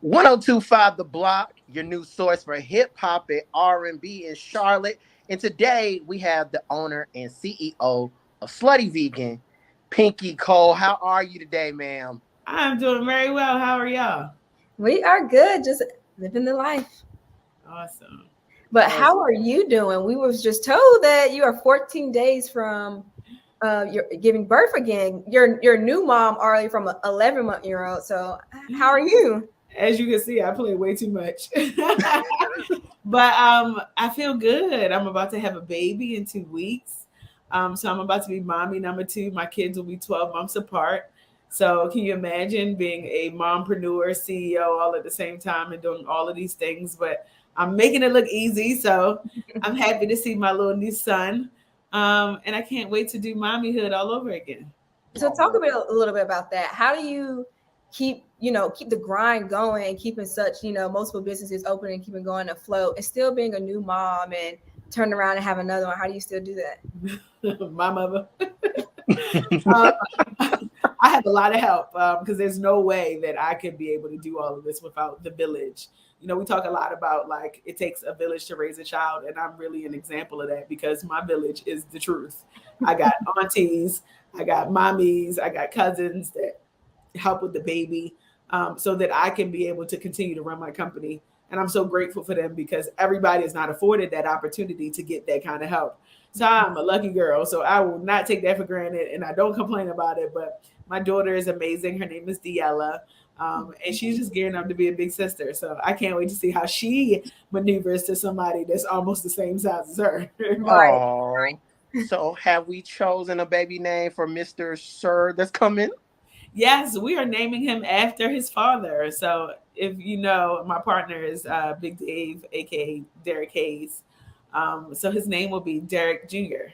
1025 The Block, your new source for hip hop and R&B in Charlotte. And today we have the owner and CEO of Slutty Vegan, Pinky Cole. How are you today, ma'am? I'm doing very well. How are y'all? We are good, just living the life. Awesome. But Awesome. how are you doing? We was just told that you are 14 days from you're giving birth again. You're a new mom, already from an 11-month-old. So how are you? As you can see, I play way too much. But I feel good. I'm about to have a baby in 2 weeks. So I'm about to be mommy number two. My kids will be 12 months apart. So can you imagine being a mompreneur, CEO all at the same time and doing all of these things? But I'm making it look easy. So I'm happy to see my little new son. And I can't wait to do mommyhood all over again. So talk a little bit about that. How do you keep the grind going and keeping such, multiple businesses open and keeping going afloat and still being a new mom and turn around and have another one? How do you still do that? My mother. um, I have a lot of help because there's no way that I could be able to do all of this without the village. We talk a lot about like it takes a village to raise a child, and I'm really an example of that because my village is the truth. I got aunties, I got mommies, I got cousins that help with the baby so that I can be able to continue to run my company. And I'm so grateful for them because everybody is not afforded that opportunity to get that kind of help. So I'm a lucky girl. So I will not take that for granted, and I don't complain about it. But my daughter is amazing. Her name is Diella. And she's just gearing up to be a big sister. So I can't wait to see how she maneuvers to somebody that's almost the same size as her. Right. Oh, so have we chosen a baby name for Mr. Sir that's coming? Yes, we are naming him after his father. So if you know, my partner is Big Dave, aka Derek Hayes. So his name will be Derek Jr.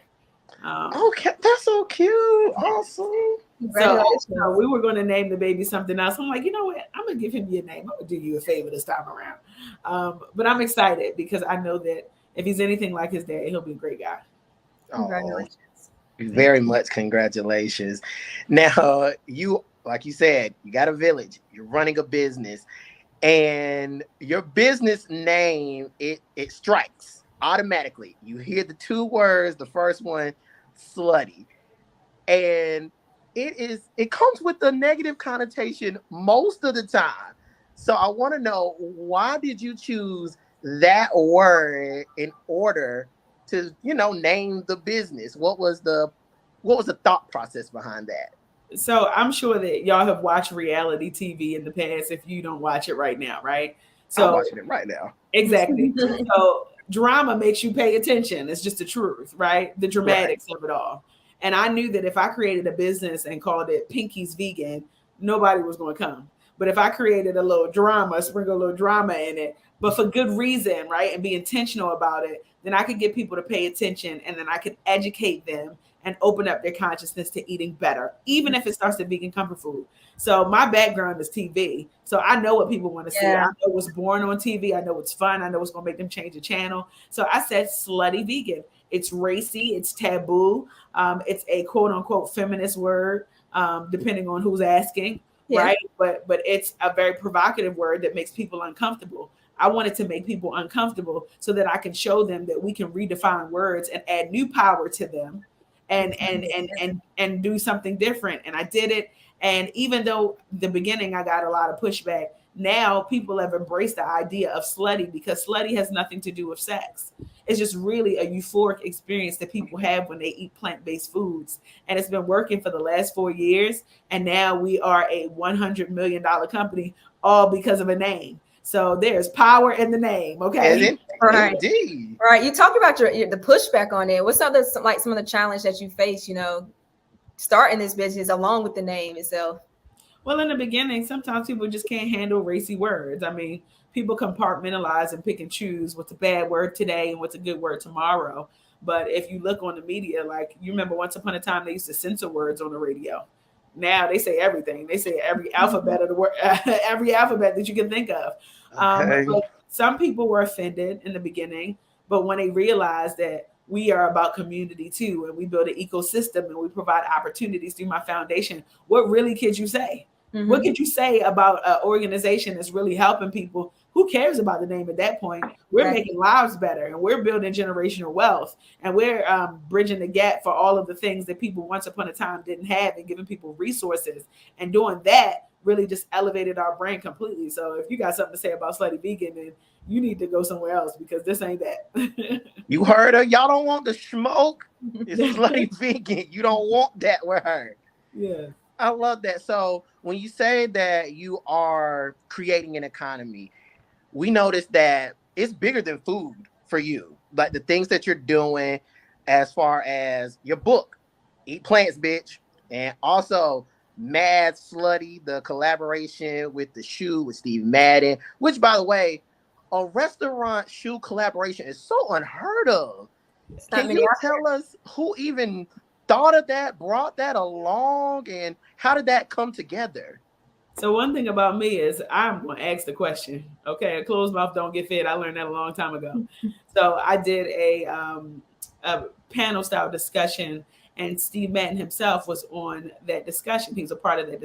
Okay, that's so cute. Awesome. So we were going to name the baby something else. I'm like, you know what? I'm going to give him your name. I'm going to do you a favor this time around. But I'm excited because I know that if he's anything like his dad, he'll be a great guy. Congratulations. Very much congratulations. Now, you, like you said, you got a village, you're running a business, and your business name, it strikes automatically. You hear the two words, the first one, slutty. And it comes with a negative connotation most of the time. So I want to know, why did you choose that word in order to name the business? What was the thought process behind that? So I'm sure that y'all have watched reality TV in the past if you don't watch it right now, right? I'm So watching it right now. exactly. So drama makes you pay attention. It's just the truth, right? The dramatics of it all. And I knew that if I created a business and called it Pinky's Vegan, nobody was going to come. But if I created a little drama, sprinkle a little drama in it, but for good reason, right? And be intentional about it, then I could get people to pay attention and then I could educate them and open up their consciousness to eating better, even if it starts with vegan comfort food. So my background is TV. So I know what people want to see. I know what's born on TV. I know what's fun. I know what's going to make them change the channel. So I said slutty vegan. It's racy. It's taboo. It's a quote unquote feminist word, depending on who's asking, right? But it's a very provocative word that makes people uncomfortable. I wanted to make people uncomfortable so that I can show them that we can redefine words and add new power to them and do something different. And I did it. And even though the beginning I got a lot of pushback, now people have embraced the idea of slutty because slutty has nothing to do with sex. It's just really a euphoric experience that people have when they eat plant-based foods. And it's been working for the last 4 years. And now we are a $100 million company, all because of a name. So there's power in the name. Okay. Right. Indeed. All right. You talked about the pushback on it. What's some of the challenge that you face, starting this business along with the name itself? Well, in the beginning, sometimes people just can't handle racy words. I mean, people compartmentalize and pick and choose what's a bad word today and what's a good word tomorrow. But if you look on the media, like you remember once upon a time, they used to censor words on the radio. Now they say everything. They say every alphabet of the word, every alphabet that you can think of. But some people were offended in the beginning, but when they realized that we are about community too, and we build an ecosystem and we provide opportunities through my foundation, what really could you say? What could you say about an organization that's really helping people? Who cares about the name at that point? We're making lives better, and we're building generational wealth, and we're bridging the gap for all of the things that people once upon a time didn't have, and giving people resources. And doing that really just elevated our brand completely. So if you got something to say about Slutty Vegan, then you need to go somewhere else, because this ain't that. You heard her. Y'all don't want the smoke. It's Slutty Vegan. You don't want that with her. Yeah. I love that. So when you say that you are creating an economy, we noticed that it's bigger than food for you. Like the things that you're doing as far as your book, Eat Plants, Bitch, and also Mad Slutty, the collaboration with the shoe with Steve Madden, which, by the way, a restaurant shoe collaboration is so unheard of. Can you tell us who even thought of that, brought that along, and how did that come together? So one thing about me is I'm going to ask the question. Okay, a closed mouth don't get fed. I learned that a long time ago. So I did a panel style discussion, and Steve Madden himself was on that discussion. He was a part of that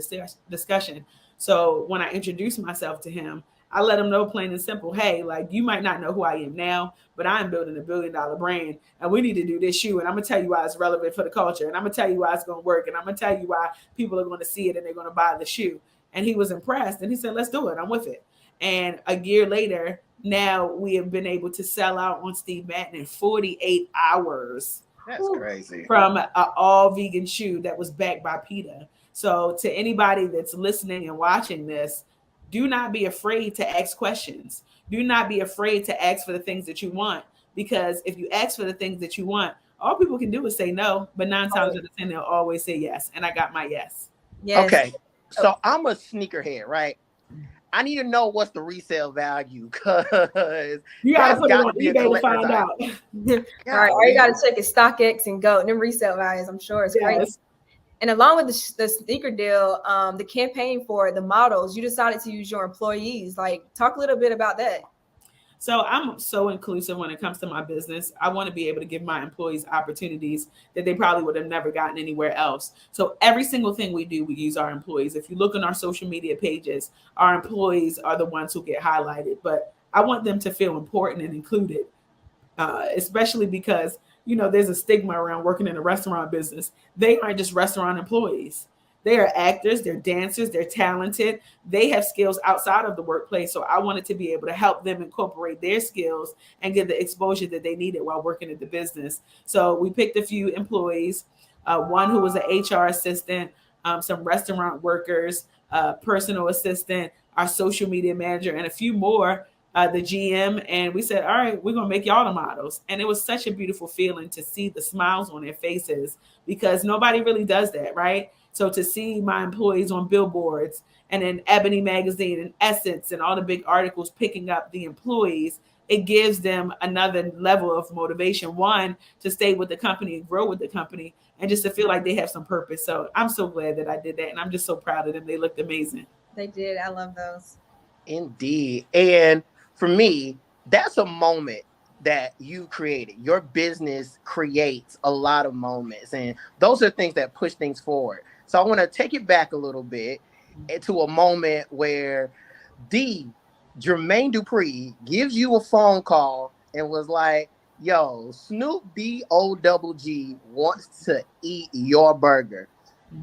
discussion. So when I introduced myself to him, I let him know plain and simple, hey, like, you might not know who I am now, but I'm building $1 billion brand, and we need to do this shoe. And I'm going to tell you why it's relevant for the culture. And I'm going to tell you why it's going to work. And I'm going to tell you why people are going to see it and they're going to buy the shoe. And he was impressed, and he said, let's do it. I'm with it. And a year later, now we have been able to sell out on Steve Madden in 48 hours. That's crazy. From an all vegan shoe that was backed by PETA. So to anybody that's listening and watching this, do not be afraid to ask questions. Do not be afraid to ask for the things that you want, because if you ask for the things that you want, all people can do is say no, but 9 times out of 10, they'll always say yes. And I got my yes. Yes. Okay. So I'm a sneakerhead, right? I need to know what's the resale value, because you gotta put it on eBay to find out. All right, or you gotta check your StockX and go. Them resale values, I'm sure it's crazy. And along with the sneaker deal, the campaign for the models, you decided to use your employees. Like, talk a little bit about that. So I'm so inclusive when it comes to my business. I want to be able to give my employees opportunities that they probably would have never gotten anywhere else. So every single thing we do, we use our employees. If you look on our social media pages, our employees are the ones who get highlighted. But I want them to feel important and included, especially because, you know, there's a stigma around working in a restaurant business. They aren't just restaurant employees. They are actors, they're dancers, they're talented. They have skills outside of the workplace. So I wanted to be able to help them incorporate their skills and get the exposure that they needed while working at the business. So we picked a few employees, one who was an HR assistant, some restaurant workers, personal assistant, our social media manager, and a few more, the GM. And we said, all right, we're going to make y'all the models. And it was such a beautiful feeling to see the smiles on their faces, because nobody really does that, right? So to see my employees on billboards and in Ebony magazine and Essence and all the big articles picking up the employees, it gives them another level of motivation, one, to stay with the company and grow with the company, and just to feel like they have some purpose. So I'm so glad that I did that, and I'm just so proud of them. They looked amazing. They did. I love those. Indeed. And for me, that's a moment that you created. Your business creates a lot of moments, and those are things that push things forward. So I want to take it back a little bit to a moment where Jermaine Dupri gives you a phone call and was like, yo, Snoop D-O-double-G wants to eat your burger.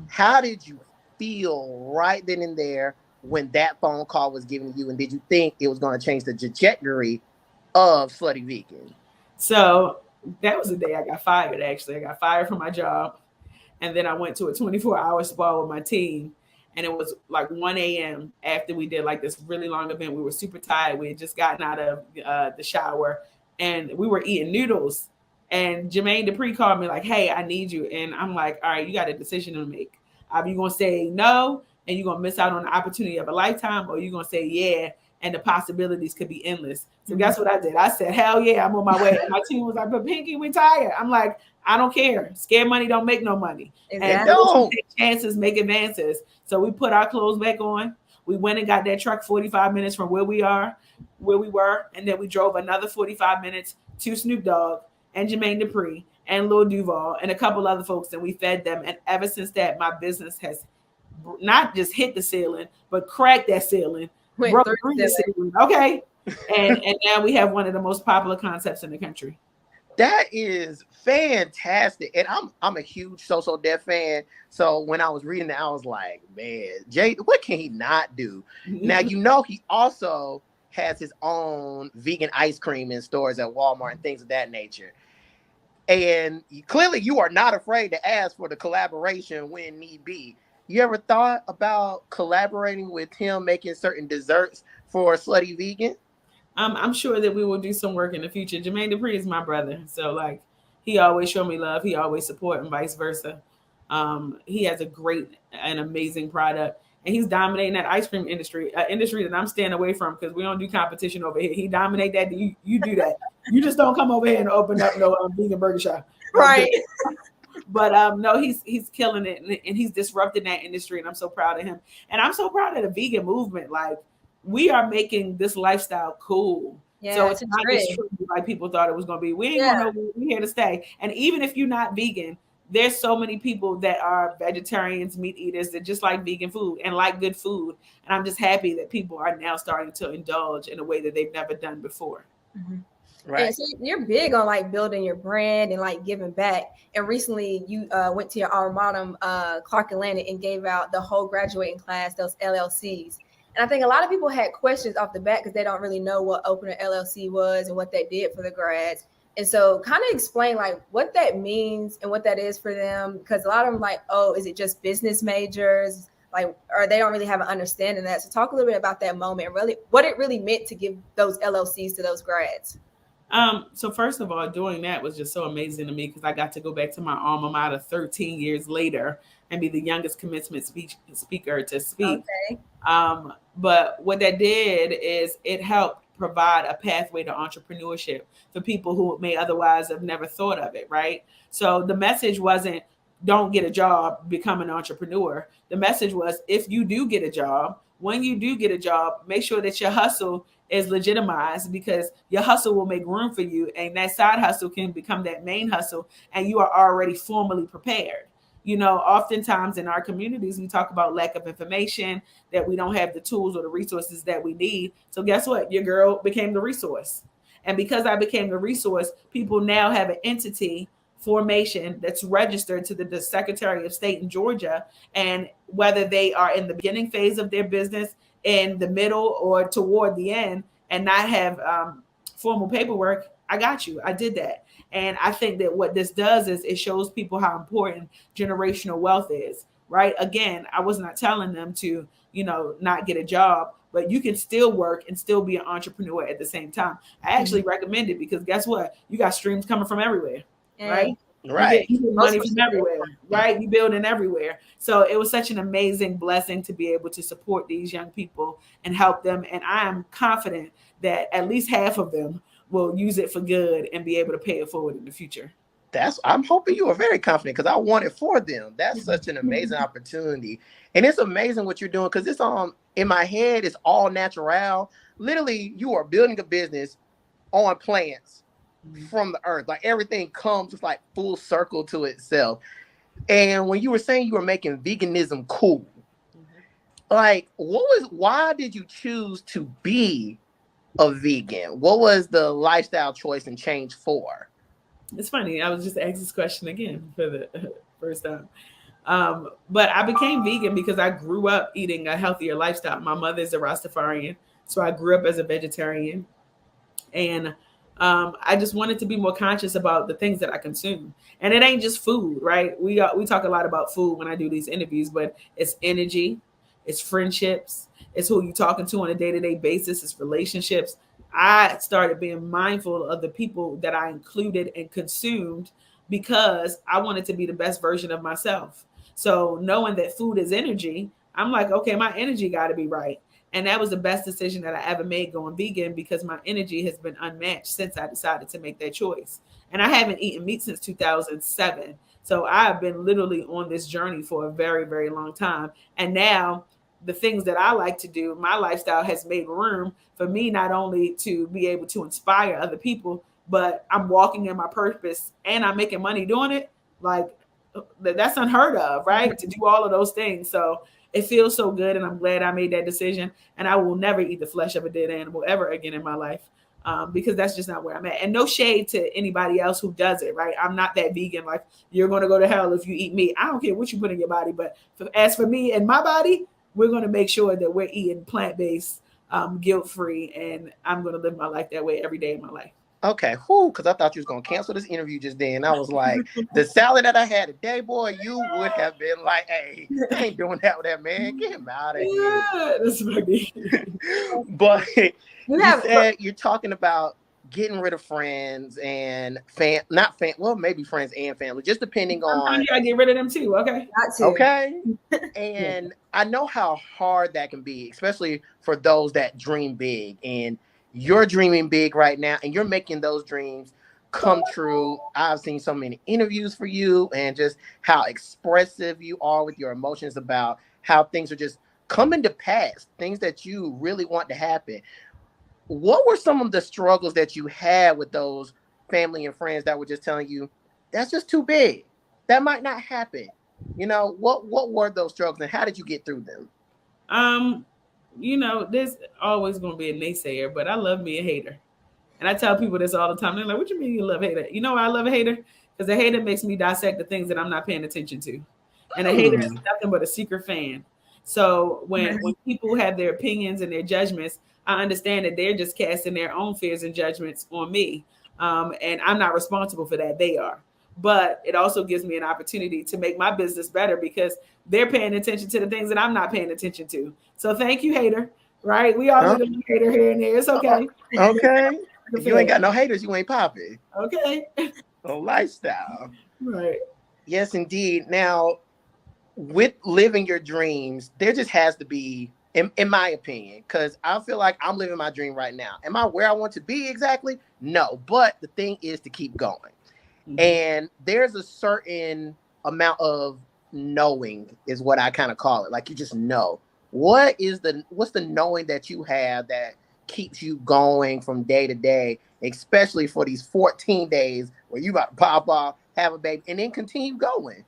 How did you feel right then and there when that phone call was given to you? And did you think it was going to change the trajectory of Slutty Vegan? So that was the day I got fired, actually. I got fired from my job. And then I went to a 24-hour spa with my team. And it was like 1 a.m. after we did like this really long event. We were super tired. We had just gotten out of the shower, and we were eating noodles. And Jermaine Dupri called me like, hey, I need you. And I'm like, all right, you got a decision to make. Are you going to say no, and you're going to miss out on the opportunity of a lifetime? Or are you going to say yeah, and the possibilities could be endless? So guess what I did? I said, hell yeah, I'm on my way. And my team was like, but Pinky, we tired. I'm like, I don't care. Scared money don't make no money. And don't take chances, make advances. So we put our clothes back on. We went and got that truck 45 minutes from where we were. And then we drove another 45 minutes to Snoop Dogg and Jermaine Dupri and Lil Duval and a couple other folks, and we fed them. And ever since that, my business has not just hit the ceiling, but cracked that ceiling, Went broke through through the the ceiling. ceiling. Okay. And now we have one of the most popular concepts in the country. That is fantastic. And I'm a huge So Def fan. So when I was reading that, I was like, man, Jay, what can he not do? Now, you know, he also has his own vegan ice cream in stores at Walmart and things of that nature. And clearly you are not afraid to ask for the collaboration when need be. You ever thought about collaborating with him, making certain desserts for Slutty Vegan? I'm sure that we will do some work in the future. Jermaine Dupri is my brother, so like he always show me love. He always support and vice versa. He has a great and amazing product, and he's dominating that ice cream industry, industry that I'm staying away from because we don't do competition over here. He dominate that. You do that. You just don't come over here and open up no vegan burger shop, Right. But no, he's killing it, and he's disrupting that industry, and I'm so proud of him. And I'm so proud of the vegan movement. Like we are making this lifestyle cool. Yeah, So it's not just true like people thought it was going to be. We ain't going to know we're here to stay. And even if you're not vegan, there's so many people that are vegetarians, meat eaters that just like vegan food and like good food. And I'm just happy that people are now starting to indulge in a way that they've never done before. Mm-hmm. Right. And so you're big on like building your brand and like giving back. And recently you went to your alma mater, Clark Atlanta, and gave out the whole graduating class, those LLCs. And I think a lot of people had questions off the bat because they don't really know what opening an LLC was and what that did for the grads. And so kind of explain like what that means and what that is for them. Because a lot of them like, oh, is it just business majors? Like, or they don't really have an understanding of that. So talk a little bit about that moment and really what it really meant to give those LLCs to those grads. So first of all, doing that was just so amazing to me because I got to go back to my alma mater 13 years later and be the youngest commencement speaker to speak. Okay. But what that did is it helped provide a pathway to entrepreneurship for people who may otherwise have never thought of it, right? So the message wasn't don't get a job, become an entrepreneur. The message was if you do get a job, when you do get a job, make sure that your hustle is legitimized because your hustle will make room for you and that side hustle can become that main hustle and you are already formally prepared. You know, oftentimes in our communities, we talk about lack of information, that we don't have the tools or the resources that we need. So guess what? Your girl became the resource. And because I became the resource, people now have an entity formation that's registered to the Secretary of State in Georgia. And whether they are in the beginning phase of their business, in the middle, or toward the end, and not have formal paperwork, I got you. I did that. And I think that what this does is it shows people how important generational wealth is, right? Again, I was not telling them to, you know, not get a job, but you can still work and still be an entrepreneur at the same time. I actually recommend it because guess what? You got streams coming from everywhere, right? Right. You get money from everywhere, right? You building everywhere. So it was such an amazing blessing to be able to support these young people and help them. And I am confident that at least half of them will use it for good and be able to pay it forward in the future. I'm hoping you are very confident because I want it for them. That's such an amazing opportunity. And it's amazing what you're doing because it's in my head, it's all natural. Literally, you are building a business on plants from the earth. Like everything comes just like full circle to itself. And when you were saying you were making veganism cool, like why did you choose to be a vegan? What was the lifestyle choice and change for? It's funny. I was just asked this question again for the first time. But I became vegan because I grew up eating a healthier lifestyle. My mother's a Rastafarian, so I grew up as a vegetarian. And I just wanted to be more conscious about the things that I consume. And it ain't just food, right? We talk a lot about food when I do these interviews, but it's energy, it's friendships, it's who you're talking to on a day-to-day basis, it's relationships. I started being mindful of the people that I included and consumed because I wanted to be the best version of myself. So knowing that food is energy, I'm like, okay, my energy got to be right. And that was the best decision that I ever made going vegan because my energy has been unmatched since I decided to make that choice. And I haven't eaten meat since 2007. So I've been literally on this journey for a very, very long time. And now the things that I like to do, my lifestyle has made room for me not only to be able to inspire other people, but I'm walking in my purpose and I'm making money doing it. Like that's unheard of, right? To do all of those things. So it feels so good, and I'm glad I made that decision. And I will never eat the flesh of a dead animal ever again in my life, because that's just not where I'm at. And no shade to anybody else who does it, right? I'm not that vegan, like you're going to go to hell if you eat meat. I don't care what you put in your body, but as for me and my body, we're going to make sure that we're eating plant-based, guilt-free, and I'm going to live my life that way every day of my life. Okay, because I thought you was gonna cancel this interview just then. I was like, the salad that I had today, boy, you would have been like, "Hey, I ain't doing that with that man. Get him out of here." Yeah, that's funny. But you said you're talking about getting rid of friends and maybe friends and family, just depending on. You gotta get rid of them too. Okay. Okay. And I know how hard that can be, especially for those that dream big. And you're dreaming big right now, and you're making those dreams come true. I've seen so many interviews for you, and just how expressive you are with your emotions about how things are just coming to pass, things that you really want to happen. What were some of the struggles that you had with those family and friends that were just telling you, that's just too big, that might not happen? You know, what were those struggles, and how did you get through them? You know, there's always going to be a naysayer, but I love me a hater. And I tell people this all the time. They're like, what you mean you love a hater? You know why I love a hater? Because a hater makes me dissect the things that I'm not paying attention to. And a hater is nothing but a secret fan. So when people have their opinions and their judgments, I understand that they're just casting their own fears and judgments on me. And I'm not responsible for that. They are. But it also gives me an opportunity to make my business better because they're paying attention to the things that I'm not paying attention to. So thank you, hater. Right? We all need a hater here and there. It's okay. Okay. If you ain't got no haters, you ain't popping. Okay. A lifestyle. Right. Yes, indeed. Now, with living your dreams, there just has to be, in my opinion, because I feel like I'm living my dream right now. Am I where I want to be exactly? No. But the thing is to keep going. Mm-hmm. And there's a certain amount of knowing is what I kind of call it. Like you just know. What's the knowing that you have that keeps you going from day to day, especially for these 14 days where you about to pop off, have a baby, and then continue going?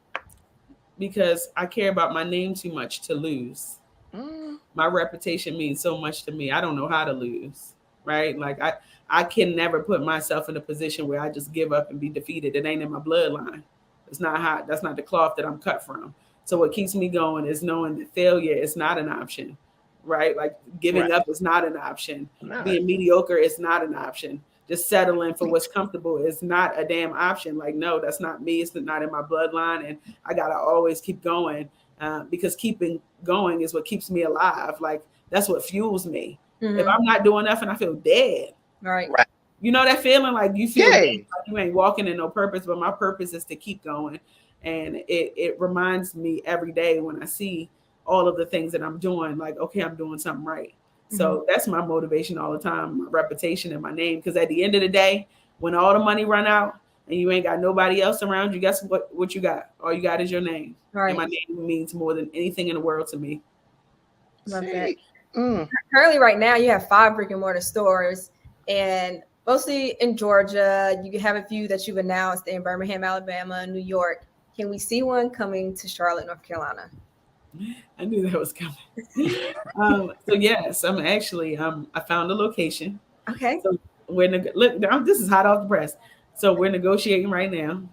Because I care about my name too much to lose. My reputation means so much to me. I don't know how to lose, right? Like I can never put myself in a position where I just give up and be defeated. It ain't in my bloodline. That's not the cloth that I'm cut from. So what keeps me going is knowing that failure is not an option, right? Like giving up is not an option. Being mediocre is not an option. Just settling for what's comfortable is not a damn option. Like, no, that's not me. It's not in my bloodline. And I got to always keep going because keeping going is what keeps me alive. Like, that's what fuels me. Mm-hmm. If I'm not doing nothing, I feel dead. Right. You know that feeling like you feel like you ain't walking in no purpose, but my purpose is to keep going. And it reminds me every day when I see all of the things that I'm doing, like, okay, I'm doing something right. Mm-hmm. So that's my motivation all the time, my reputation and my name. Because at the end of the day, when all the money run out and you ain't got nobody else around you, guess what you got? All you got is your name. Right. And my name means more than anything in the world to me. Love that. Currently right now you have 5 brick and mortar stores and mostly in Georgia. You have a few that you've announced in Birmingham, Alabama, New York. Can we see one coming to Charlotte, North Carolina? I knew that was coming. So yes, I'm actually, I found a location. Okay. So this is hot off the press. So we're negotiating right now.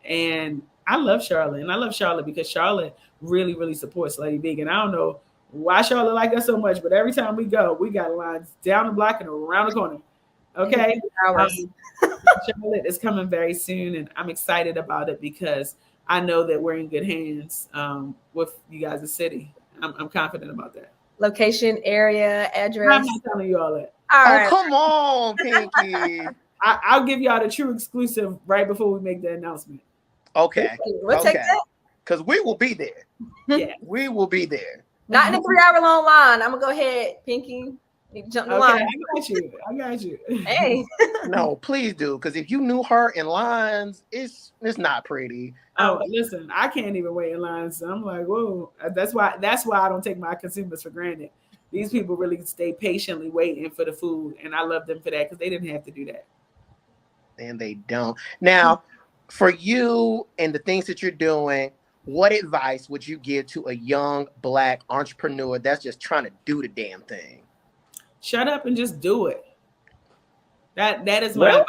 And I love Charlotte, and I love Charlotte because Charlotte really, really supports Slutty Vegan. I don't know why Charlotte like us so much, but every time we go, we got lines down the block and around the corner. Okay. Charlotte is coming very soon, and I'm excited about it because I know that we're in good hands with you guys, the city. I'm confident about that. Location, area, address. I'm not telling you all that. All right. Come on, Pinky. I'll give y'all the true exclusive right before we make the announcement. Okay. We'll take that. Because we will be there. Yeah. We will be there. Not in a 3-hour long line. I'm going to go ahead, Pinky. Jump the line. I got you. Hey. No, please do. Because if you knew her in lines, it's not pretty. Oh, listen, I can't even wait in lines. So I'm like, whoa. That's why I don't take my consumers for granted. These people really stay patiently waiting for the food, and I love them for that because they didn't have to do that. And they don't. Now, for you and the things that you're doing, what advice would you give to a young Black entrepreneur that's just trying to do the damn thing? Shut up and just do it. That is my advice.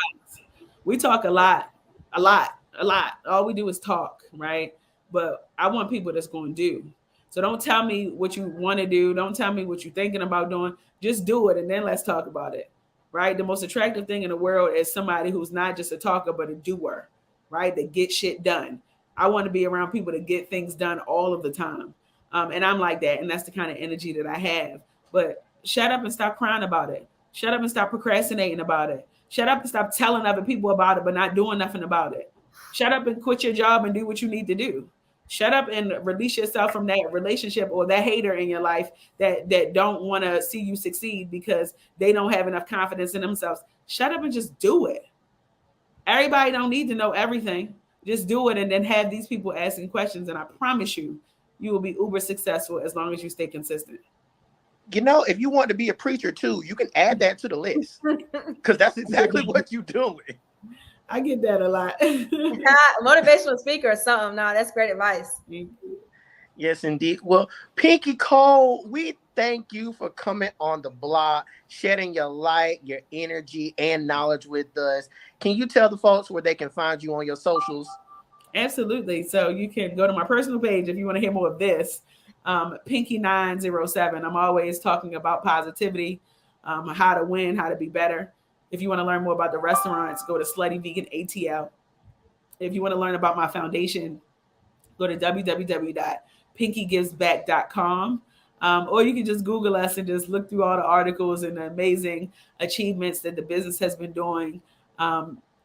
We talk a lot. All we do is talk, right? But I want people that's going to do. So don't tell me what you want to do. Don't tell me what you're thinking about doing. Just do it, and then let's talk about it, right? The most attractive thing in the world is somebody who's not just a talker, but a doer, right? That gets shit done. I want to be around people that get things done all of the time. And I'm like that, and that's the kind of energy that I have. But shut up and stop crying about it. Shut up and stop procrastinating about it. Shut up and stop telling other people about it, but not doing nothing about it. Shut up and quit your job and do what you need to do. Shut up and release yourself from that relationship or that hater in your life that don't want to see you succeed because they don't have enough confidence in themselves. Shut up and just do it. Everybody don't need to know everything. Just do it and then have these people asking questions. And I promise you, you will be uber successful as long as you stay consistent. You know, if you want to be a preacher too, you can add that to the list because that's exactly what you're doing. I get that a lot. Motivational speaker or something. No, that's great advice. Yes, indeed. Well, Pinky Cole, we thank you for coming on the blog, shedding your light, your energy, and knowledge with us. Can you tell the folks where they can find you on your socials? Absolutely. So you can go to my personal page if you want to hear more of this. Pinky907. I'm always talking about positivity, how to win, how to be better. If you want to learn more about the restaurants, go to Slutty Vegan ATL. If you want to learn about my foundation, go to www.pinkygivesback.com. Or you can just Google us and just look through all the articles and the amazing achievements that the business has been doing.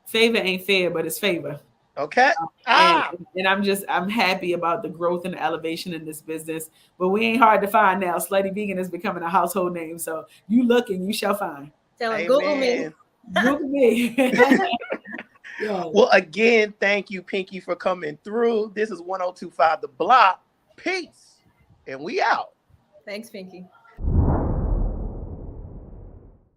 Favor ain't fair, but it's favor. Okay. And I'm happy about the growth and the elevation in this business. But we ain't hard to find now. Slutty Vegan is becoming a household name. So you look and you shall find. Tell them, Google me. Google me. Yeah. Well, again, thank you, Pinky, for coming through. This is 1025 The Block. Peace. And we out. Thanks, Pinky.